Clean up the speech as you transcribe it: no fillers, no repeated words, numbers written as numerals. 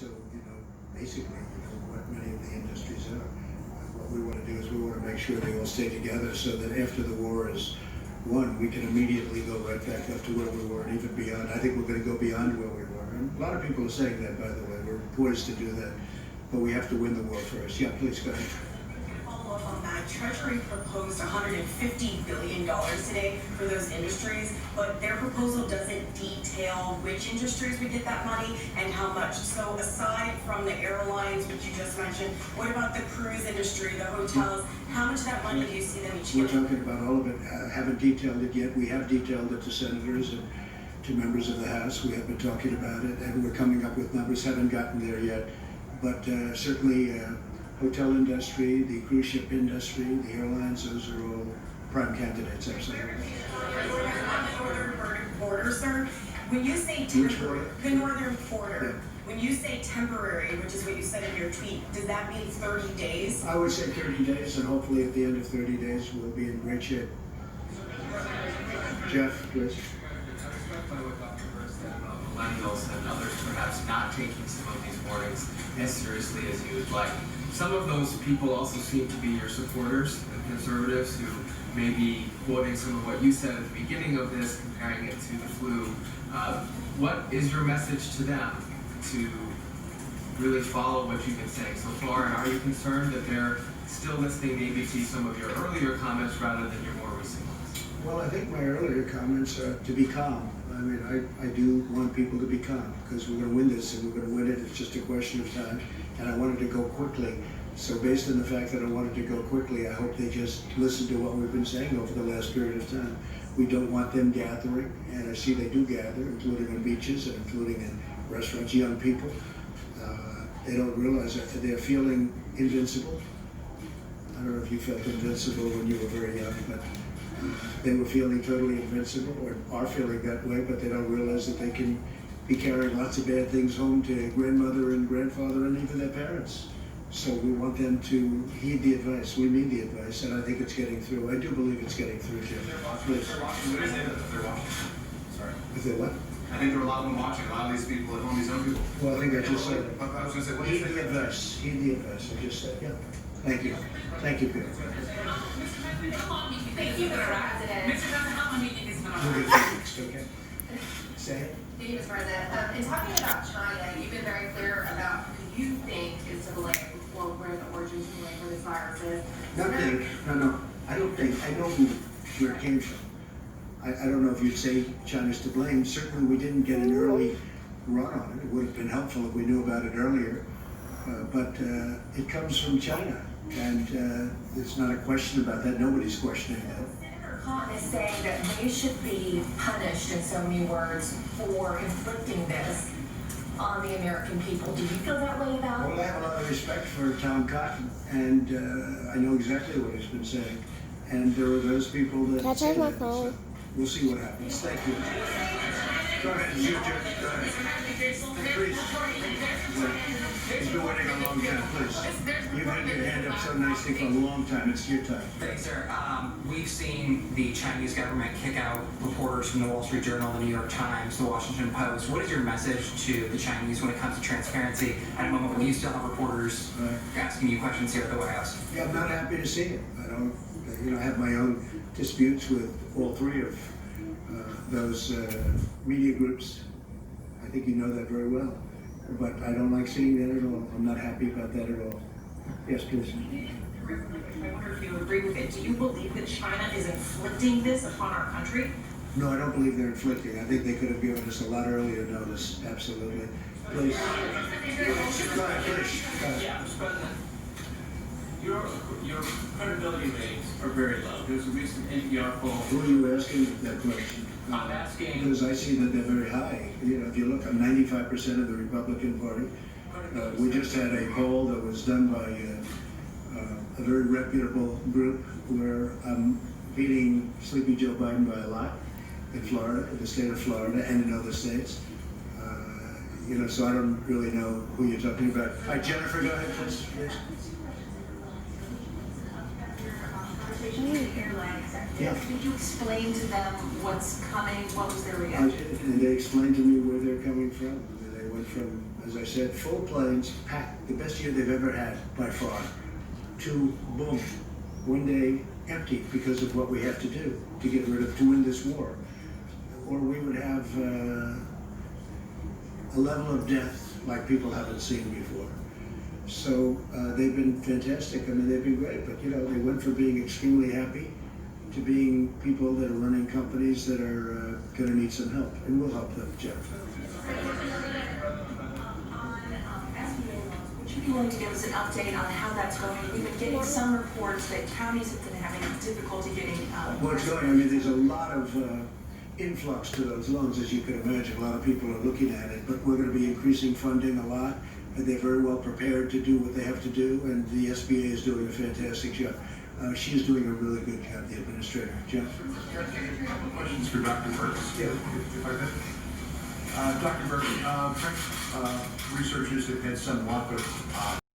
also, basically, what many of the industries are. What we want to do is we want to make sure they all stay together so that after the war is won, we can immediately go right back up to where we were and even beyond. I think we're going to go beyond where we were. And a lot of people are saying that, by the way. We're poised to do that. But we have to win the war first. Yeah, please go ahead. Follow up on that. Treasury proposed $150 billion today for those industries, but their proposal doesn't detail which industries would get that money and how much. So aside from the airlines, which you just mentioned, what about the cruise industry, the hotels? How much of that money do you see them each We're getting? talking about all of it. Haven't detailed it yet. We have detailed it to senators and to members of the House. We have been talking about it, and we're coming up with numbers. Haven't gotten there yet, but certainly hotel industry, the cruise ship industry, the airlines, those are all prime candidates, absolutely. Northern border, sir. When you say temporary, the northern border, when you say temporary, which is what you said in your tweet, does that mean 30 days? I would say 30 days, and hopefully at the end of 30 days, we'll be in great shape. Jeff, please. By what Dr. Burr said about millennials and others perhaps not taking some of these warnings as seriously as you would like. Some of those people also seem to be your supporters, the conservatives, who may be quoting some of what you said at the beginning of this, comparing it to the flu. What is your message to them to really follow what you've been saying so far? And are you concerned that they're still listening maybe to some of your earlier comments rather than your more recent ones? Well, I think my earlier comments are to be calm. I mean, I do want people to be calm because we're going to win this and we're going to win it. It's just a question of time. And I wanted to go quickly. So based on the fact that I wanted to go quickly, I hope they just listen to what we've been saying over the last period of time. We don't want them gathering, and I see they do gather, including on beaches and including in restaurants, young people. They don't realize that they're feeling invincible. I don't know if you felt invincible when you were very young, but they were feeling totally invincible, or are feeling that way, but they don't realize that they can be carrying lots of bad things home to grandmother and grandfather and even their parents. So we want them to heed the advice. We need the advice, and I think it's getting through. I do believe it's getting through, Jim. If they're watching, what is it if they're watching? Sorry. If they what? I think there are a lot of them watching. A lot of these people at home, these young people. Well, I think I just said it. I was going to say, what Heed is the it? advice. Heed the advice. I just said, yeah. Thank you. Thank you, Peter. Thank you, Mr. President. Mr. President, how long do you think it's going We'll to get you next, okay? Say it. Thank you, Mr. President. In talking about China, you've been very clear about who you think is to blame for where the origins of where this virus is. Nothing. No. I don't think. I know where it came from. I don't know if you'd say China's to blame. Certainly we didn't get an early run on it. It would have been helpful if we knew about it earlier. But it comes from China. And there's not a question about that. Nobody's questioning that. Senator Cotton is saying that they should be punished, in so many words, for inflicting this on the American people. Do you feel that way about Well, it? I have a lot of respect for Tom Cotton, and I know exactly what he's been saying. And there are those people that Can I say charge my that. phone? So we'll see what happens. Thank you. Go ahead, it's your turn. Go ahead. Please. You've been waiting a long time, please. You've had your hand up so nicely for a long time. It's your time. Thanks, sir. We've seen the Chinese government kick out reporters from the Wall Street Journal, the New York Times, the Washington Post. What is your message to the Chinese when it comes to transparency at a moment when you still have reporters asking you questions here at the White House? Yeah, I'm not happy to see it. I don't, I have my own disputes with all three of those media groups. I think you know that very well. But I don't like seeing that at all. I'm not happy about that at all. Yes, please. I wonder if you agree with it. Do you believe that China is inflicting this upon our country? No, I don't believe they're inflicting. I think they could have given us a lot earlier notice. Absolutely. Please. Go ahead, please. Go ahead. Yeah, Mr. President, your credibility ratings are very low. There's a recent NPR poll. Who are you asking that question? I'm asking. Because I see that they're very high. If you look, I'm 95% of the Republican Party. We just had a poll that was done by a very reputable group where I'm beating Sleepy Joe Biden by a lot in Florida, in the state of Florida, and in other states. So I don't really know who you're talking about. All right, Jennifer, go ahead, please. Yeah. Could you explain to them what's coming? What was their reaction? And they explained to me where they're coming from. They went from as I said, full planes, packed, the best year they've ever had by far, to boom, one day empty because of what we have to do to get rid of, to win this war. Or we would have a level of death like people haven't seen before. So they've been fantastic. I mean, they've been great, but you know, they went from being extremely happy to being people that are running companies that are going to need some help, and we'll help them, Jeff. Would you be willing to give us an update on how that's going? We've been getting some reports that counties have been having difficulty getting. Well, it's going. I mean, there's a lot of influx to those loans, as you can imagine. A lot of people are looking at it, but we're going to be increasing funding a lot. And they're very well prepared to do what they have to do, and the SBA is doing a fantastic job. She is doing a really good job, the administrator. Jeff? A couple questions for Dr. Burks, Yeah. if I could. Dr. Burks, French researchers have had some luck with